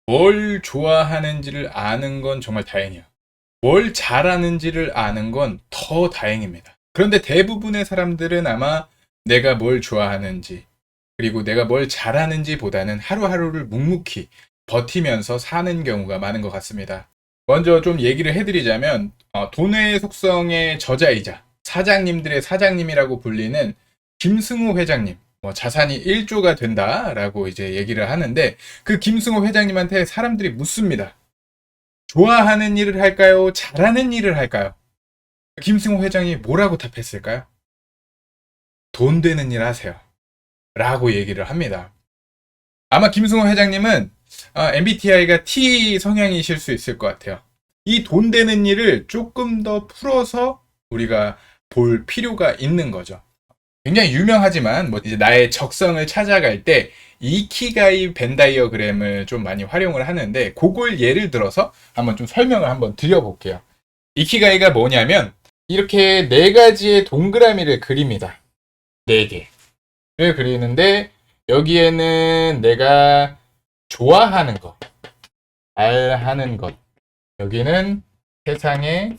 뭘 좋아하는지를 아는 건 정말 다행이야. 뭘 잘하는지를 아는 건 더 다행입니다. 그런데 대부분의 사람들은 아마 내가 뭘 좋아하는지, 그리고 내가 뭘 잘하는지 보다는 하루하루를 묵묵히 버티면서 사는 경우가 많은 것 같습니다. 먼저 좀 얘기를 해드리자면, 돈의 속성의 저자이자 사장님들의 사장님이라고 불리는 김승우 회장님, 자산이 1조가 된다라고 이제 얘기를 하는데, 그 김승우 회장님한테 사람들이 묻습니다. 좋아하는 일을 할까요? 잘하는 일을 할까요? 김승호 회장이 뭐라고 답했을까요? 돈 되는 일 하세요. 라고 얘기를 합니다. 아마 김승호 회장님은 MBTI가 T 성향이실 수 있을 것 같아요. 이 돈 되는 일을 조금 더 풀어서 우리가 볼 필요가 있는 거죠. 굉장히 유명하지만 이제 나의 적성을 찾아갈 때 이키가이 벤 다이어그램을 좀 많이 활용을 하는데, 그걸 예를 들어서 한번 좀 설명을 한번 드려볼게요. 이키가이가 뭐냐면 이렇게 네 가지의 동그라미를 그립니다. 네 개를 그리는데, 여기에는 내가 좋아하는 것, 잘하는 것, 여기는 세상에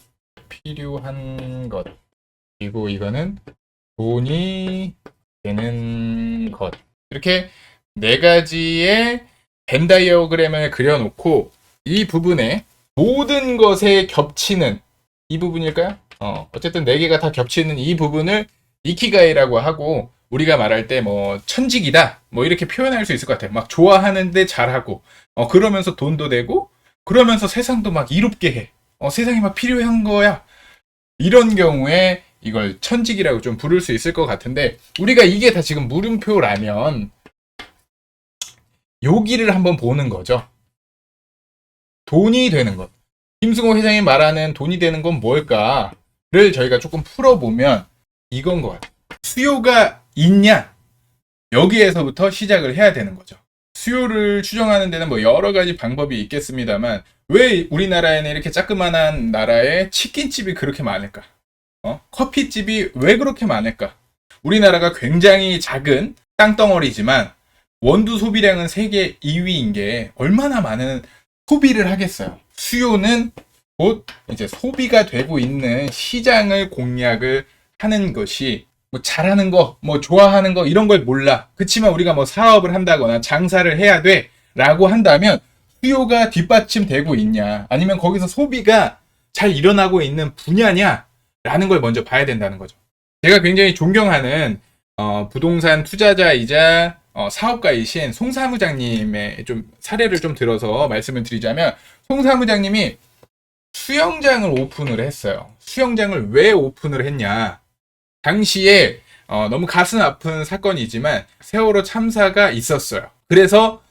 필요한 것, 그리고 이거는 돈이 되는 것. 이렇게 네 가지의 벤 다이어그램을 그려놓고 이 부분에 모든 것에 겹치는 이 부분일까요? 어쨌든 네 개가 다 겹치는 이 부분을 이키가이라고 하고, 우리가 말할 때 천직이다 이렇게 표현할 수 있을 것 같아요. 막 좋아하는데 잘하고, 그러면서 돈도 되고, 그러면서 세상도 막 이롭게 해. 세상이 막 필요한 거야. 이런 경우에 이걸 천직이라고 좀 부를 수 있을 것 같은데, 우리가 이게 다 지금 물음표라면 여기를 한번 보는 거죠. 돈이 되는 것. 김승호 회장이 말하는 돈이 되는 건 뭘까를 저희가 조금 풀어보면 이건 것 같아요. 수요가 있냐? 여기에서부터 시작을 해야 되는 거죠. 수요를 추정하는 데는 여러 가지 방법이 있겠습니다만, 왜 우리나라에는 이렇게 자그마한 나라에 치킨집이 그렇게 많을까? 커피집이 왜 그렇게 많을까? 우리나라가 굉장히 작은 땅덩어리지만 원두 소비량은 세계 2위인 게 얼마나 많은 소비를 하겠어요. 수요는 곧 이제 소비가 되고 있는 시장을 공략을 하는 것이, 잘하는 거, 좋아하는 거 이런 걸 몰라. 그치만 우리가 사업을 한다거나 장사를 해야 돼 라고 한다면 수요가 뒷받침되고 있냐, 아니면 거기서 소비가 잘 일어나고 있는 분야냐 라는 걸 먼저 봐야 된다는 거죠. 제가 굉장히 존경하는 부동산 투자자이자 사업가이신 송 사무장님의 좀 사례를 좀 들어서 말씀을 드리자면, 송 사무장님이 수영장을 오픈을 했어요. 수영장을 왜 오픈을 했냐? 당시에 너무 가슴 아픈 사건이지만 세월호 참사가 있었어요. 그래서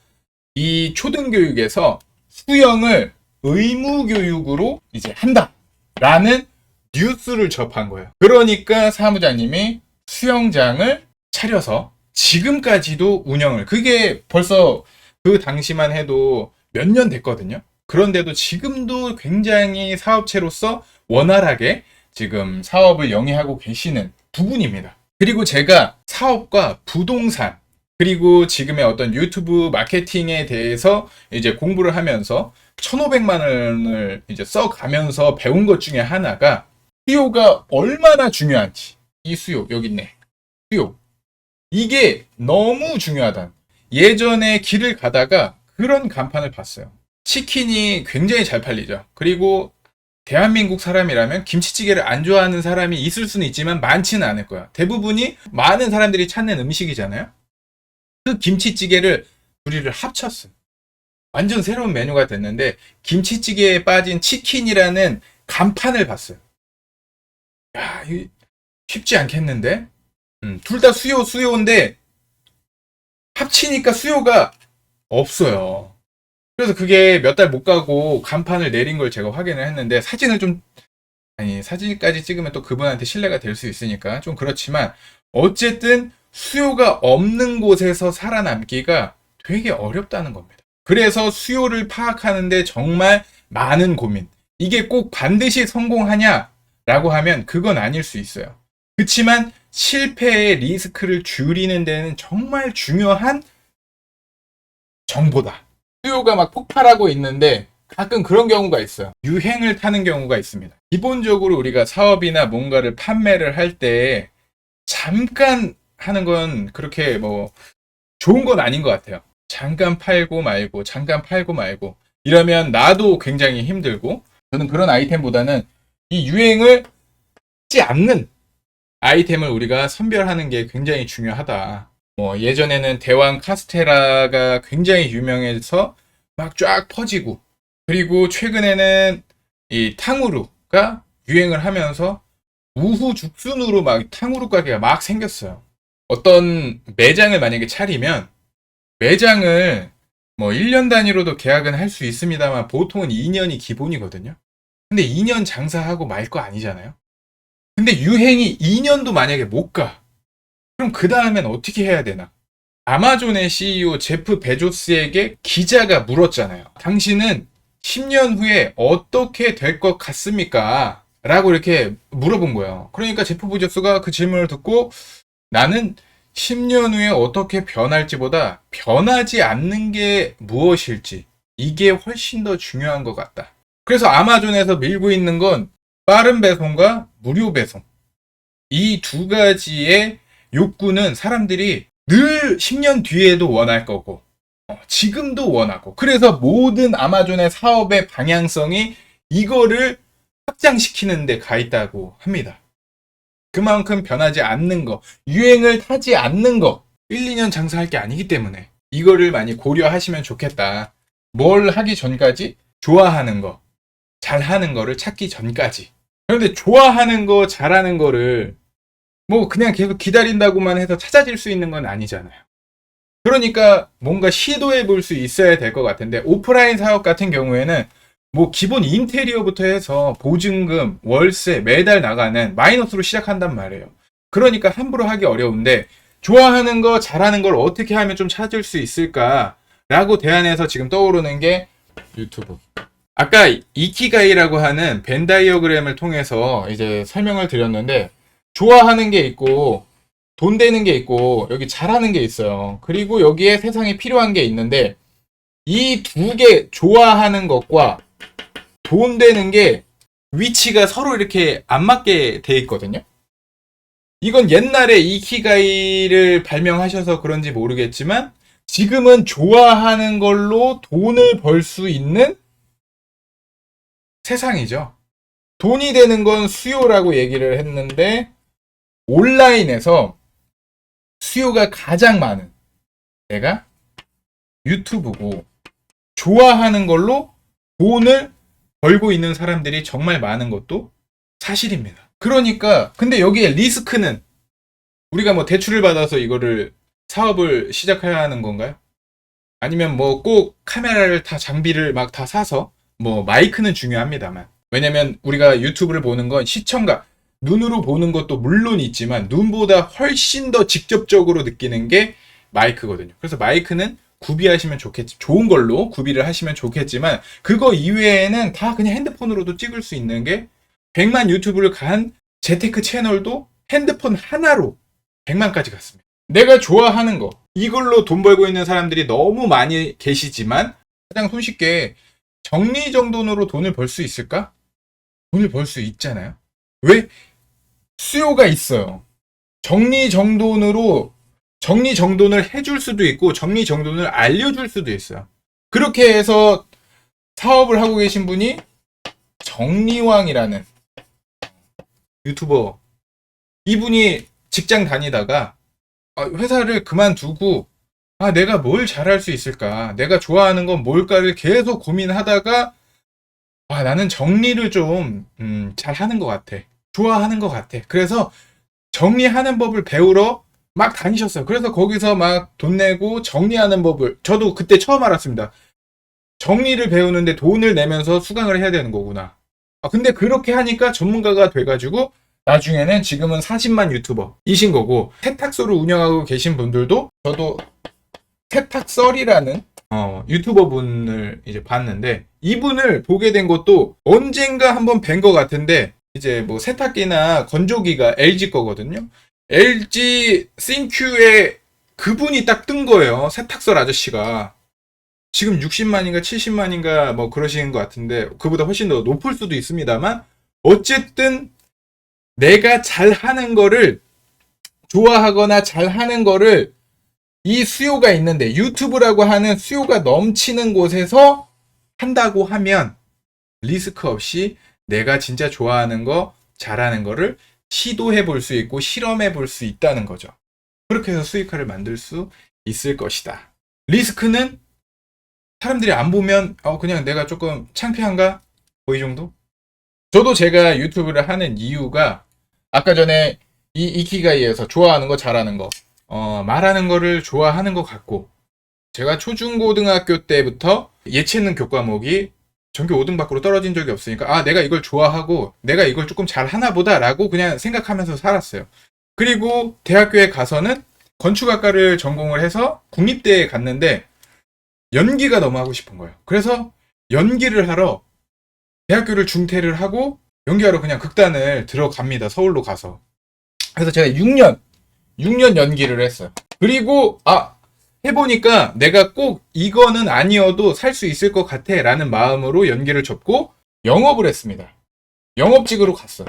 이 초등교육에서 수영을 의무교육으로 이제 한다라는 뉴스를 접한 거예요. 그러니까 사무장님이 수영장을 차려서 지금까지도 운영을, 그게 벌써 그 당시만 해도 몇 년 됐거든요. 그런데도 지금도 굉장히 사업체로서 원활하게 지금 사업을 영위하고 계시는 부분입니다. 그리고 제가 사업과 부동산, 그리고 지금의 어떤 유튜브 마케팅에 대해서 이제 공부를 하면서 1,500만 원을 이제 써가면서 배운 것 중에 하나가 수요가 얼마나 중요한지. 이 수요, 여기 있네. 수요. 이게 너무 중요하다. 예전에 길을 가다가 그런 간판을 봤어요. 치킨이 굉장히 잘 팔리죠. 그리고 대한민국 사람이라면 김치찌개를 안 좋아하는 사람이 있을 수는 있지만 많지는 않을 거야. 대부분이 많은 사람들이 찾는 음식이잖아요. 그 김치찌개를 둘이를 합쳤어요. 완전 새로운 메뉴가 됐는데 김치찌개에 빠진 치킨이라는 간판을 봤어요. 야, 이거 쉽지 않겠는데? 둘 다 수요인데 합치니까 수요가 없어요. 그래서 그게 몇 달 못 가고 간판을 내린 걸 제가 확인을 했는데, 사진을 좀, 아니, 사진까지 찍으면 또 그분한테 신뢰가 될 수 있으니까 좀 그렇지만, 어쨌든 수요가 없는 곳에서 살아남기가 되게 어렵다는 겁니다. 그래서 수요를 파악하는데 정말 많은 고민. 이게 꼭 반드시 성공하냐라고 하면 그건 아닐 수 있어요. 그렇지만 실패의 리스크를 줄이는 데는 정말 중요한 정보다. 수요가 막 폭발하고 있는데 가끔 그런 경우가 있어요. 유행을 타는 경우가 있습니다. 기본적으로 우리가 사업이나 뭔가를 판매를 할 때 잠깐 하는 건 그렇게 뭐 좋은 건 아닌 것 같아요. 잠깐 팔고 말고 잠깐 팔고 말고 이러면 나도 굉장히 힘들고, 저는 그런 아이템보다는 이 유행을 하지 않는 아이템을 우리가 선별하는 게 굉장히 중요하다. 뭐 예전에는 대왕 카스테라가 굉장히 유명해서 막 쫙 퍼지고, 그리고 최근에는 이 탕후루가 유행을 하면서 우후죽순으로 막 탕후루 가게가 막 생겼어요. 어떤 매장을 만약에 차리면 매장을 뭐 1년 단위로도 계약은 할 수 있습니다만 보통은 2년이 기본이거든요. 근데 2년 장사하고 말 거 아니잖아요. 근데 유행이 2년도 만약에 못 가. 그럼 그 다음엔 어떻게 해야 되나? 아마존의 CEO 제프 베조스에게 기자가 물었잖아요. 당신은 10년 후에 어떻게 될 것 같습니까? 라고 이렇게 물어본 거예요. 그러니까 제프 베조스가 그 질문을 듣고 나는 10년 후에 어떻게 변할지보다 변하지 않는 게 무엇일지, 이게 훨씬 더 중요한 것 같다. 그래서 아마존에서 밀고 있는 건 빠른 배송과 무료 배송. 이 두 가지의 욕구는 사람들이 늘 10년 뒤에도 원할 거고, 지금도 원하고, 그래서 모든 아마존의 사업의 방향성이 이거를 확장시키는 데 가 있다고 합니다. 그만큼 변하지 않는 거, 유행을 타지 않는 거, 1, 2년 장사할 게 아니기 때문에 이거를 많이 고려하시면 좋겠다. 뭘 하기 전까지? 좋아하는 거, 잘하는 거를 찾기 전까지. 그런데 좋아하는 거, 잘하는 거를 뭐 그냥 계속 기다린다고만 해서 찾아질 수 있는 건 아니잖아요. 그러니까 뭔가 시도해 볼 수 있어야 될 것 같은데, 오프라인 사업 같은 경우에는 뭐 기본 인테리어부터 해서 보증금, 월세, 매달 나가는 마이너스로 시작한단 말이에요. 그러니까 함부로 하기 어려운데, 좋아하는 거, 잘하는 걸 어떻게 하면 좀 찾을 수 있을까라고 대안해서 지금 떠오르는 게 유튜브. 아까 이키가이라고 하는 벤 다이어그램을 통해서 이제 설명을 드렸는데, 좋아하는 게 있고 돈 되는 게 있고 여기 잘하는 게 있어요. 그리고 여기에 세상에 필요한 게 있는데, 이 두 개, 좋아하는 것과 돈 되는 게 위치가 서로 이렇게 안 맞게 돼 있거든요. 이건 옛날에 이키가이를 발명하셔서 그런지 모르겠지만 지금은 좋아하는 걸로 돈을 벌 수 있는 세상이죠. 돈이 되는 건 수요라고 얘기를 했는데, 온라인에서 수요가 가장 많은 데가 유튜브고, 좋아하는 걸로 돈을 벌고 있는 사람들이 정말 많은 것도 사실입니다. 그러니까 근데 여기에 리스크는, 우리가 뭐 대출을 받아서 이거를 사업을 시작해야 하는 건가요? 아니면 뭐 꼭 카메라를 다 장비를 막 다 사서, 뭐 마이크는 중요합니다만, 왜냐면 우리가 유튜브를 보는 건 시청각, 눈으로 보는 것도 물론 있지만 눈보다 훨씬 더 직접적으로 느끼는 게 마이크거든요. 그래서 마이크는 구비하시면 좋겠지, 좋은 걸로 구비를 하시면 좋겠지만, 그거 이외에는 다 그냥 핸드폰으로도 찍을 수 있는 게, 100만 유튜브를 간 재테크 채널도 핸드폰 하나로 100만까지 갔습니다. 내가 좋아하는 거, 이걸로 돈 벌고 있는 사람들이 너무 많이 계시지만 가장 손쉽게 정리정돈으로 돈을 벌 수 있을까? 돈을 벌 수 있잖아요. 왜? 수요가 있어요. 정리정돈으로 정리정돈을 해줄 수도 있고 정리정돈을 알려줄 수도 있어요. 그렇게 해서 사업을 하고 계신 분이 정리왕이라는 유튜버, 이분이 직장 다니다가 회사를 그만두고 내가 뭘 잘할 수 있을까, 내가 좋아하는 건 뭘까를 계속 고민하다가 나는 정리를 좀 잘하는 것 같아, 좋아하는 것 같아. 그래서 정리하는 법을 배우러 막 다니셨어요. 그래서 거기서 막 돈 내고 정리하는 법을, 저도 그때 처음 알았습니다. 정리를 배우는데 돈을 내면서 수강을 해야 되는 거구나. 근데 그렇게 하니까 전문가가 돼가지고 나중에는 지금은 40만 유튜버이신 거고, 세탁소를 운영하고 계신 분들도, 저도 세탁설이라는 유튜버 분을 이제 봤는데, 이분을 보게 된 것도 언젠가 한번 뵌 것 같은데, 이제 뭐 세탁기나 건조기가 LG 거거든요. LG 싱큐에 그분이 딱 뜬 거예요. 세탁설 아저씨가. 지금 60만인가 70만인가 뭐 그러시는 것 같은데 그보다 훨씬 더 높을 수도 있습니다만 어쨌든 내가 잘하는 거를 좋아하거나 잘하는 거를 이 수요가 있는데 유튜브라고 하는 수요가 넘치는 곳에서 한다고 하면 리스크 없이 내가 진짜 좋아하는 거 잘하는 거를 시도해 볼 수 있고 실험해 볼 수 있다는 거죠. 그렇게 해서 수익화를 만들 수 있을 것이다. 리스크는 사람들이 안 보면 그냥 내가 조금 창피한가? 뭐 이 정도? 저도 제가 유튜브를 하는 이유가 아까 전에 이 이키가이에서 좋아하는 거 잘하는 거 말하는 거를 좋아하는 것 같고 제가 초중고등학교 때부터 예체능 교과목이 전교 5등 밖으로 떨어진 적이 없으니까 내가 이걸 좋아하고 내가 이걸 조금 잘하나 보다라고 그냥 생각하면서 살았어요. 그리고 대학교에 가서는 건축학과를 전공을 해서 국립대에 갔는데 연기가 너무 하고 싶은 거예요. 그래서 연기를 하러 대학교를 중퇴를 하고 연기하러 그냥 극단을 들어갑니다. 서울로 가서. 그래서 제가 6년 연기를 했어요. 그리고 해보니까 내가 꼭 이거는 아니어도 살 수 있을 것 같아 라는 마음으로 연기를 접고 영업을 했습니다. 영업직으로 갔어요.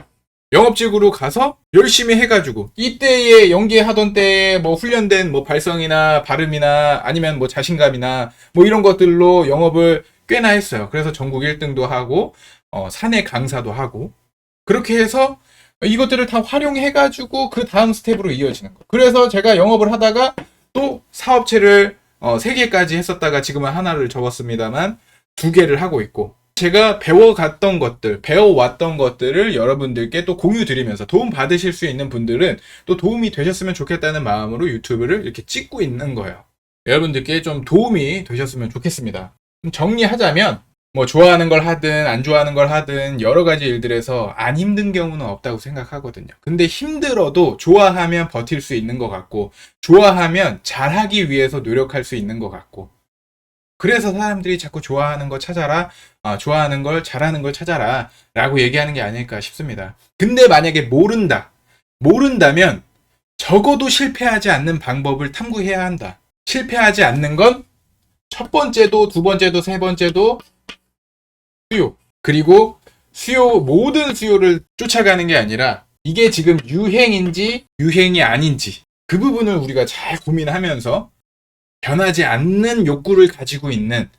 영업직으로 가서 열심히 해가지고 이때에 연기하던 때에 뭐 훈련된 뭐 발성이나 발음이나 아니면 뭐 자신감이나 뭐 이런 것들로 영업을 꽤나 했어요. 그래서 전국 1등도 하고 사내 강사도 하고 그렇게 해서 이것들을 다 활용해가지고 그 다음 스텝으로 이어지는 거예요. 그래서 제가 영업을 하다가 또 사업체를 3개까지 했었다가 지금은 하나를 접었습니다만 2개를 하고 있고 제가 배워왔던 것들을 여러분들께 또 공유 드리면서 도움 받으실 수 있는 분들은 또 도움이 되셨으면 좋겠다는 마음으로 유튜브를 이렇게 찍고 있는 거예요. 여러분들께 좀 도움이 되셨으면 좋겠습니다. 정리하자면 뭐 좋아하는 걸 하든 안 좋아하는 걸 하든 여러 가지 일들에서 안 힘든 경우는 없다고 생각하거든요. 근데 힘들어도 좋아하면 버틸 수 있는 것 같고 좋아하면 잘하기 위해서 노력할 수 있는 것 같고 그래서 사람들이 자꾸 좋아하는 거 찾아라, 좋아하는 걸 잘하는 걸 찾아라 라고 얘기하는 게 아닐까 싶습니다. 근데 만약에 모른다면 적어도 실패하지 않는 방법을 탐구해야 한다. 실패하지 않는 건 첫 번째도 두 번째도 세 번째도 수요. 그리고 모든 수요를 쫓아가는 게 아니라 이게 지금 유행인지 유행이 아닌지 그 부분을 우리가 잘 고민하면서 변하지 않는 욕구를 가지고 있는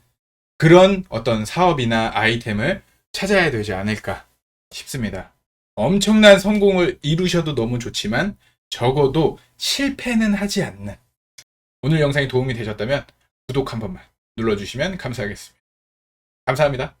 그런 어떤 사업이나 아이템을 찾아야 되지 않을까 싶습니다. 엄청난 성공을 이루셔도 너무 좋지만 적어도 실패는 하지 않는 오늘 영상이 도움이 되셨다면 구독 한 번만 눌러주시면 감사하겠습니다. 감사합니다.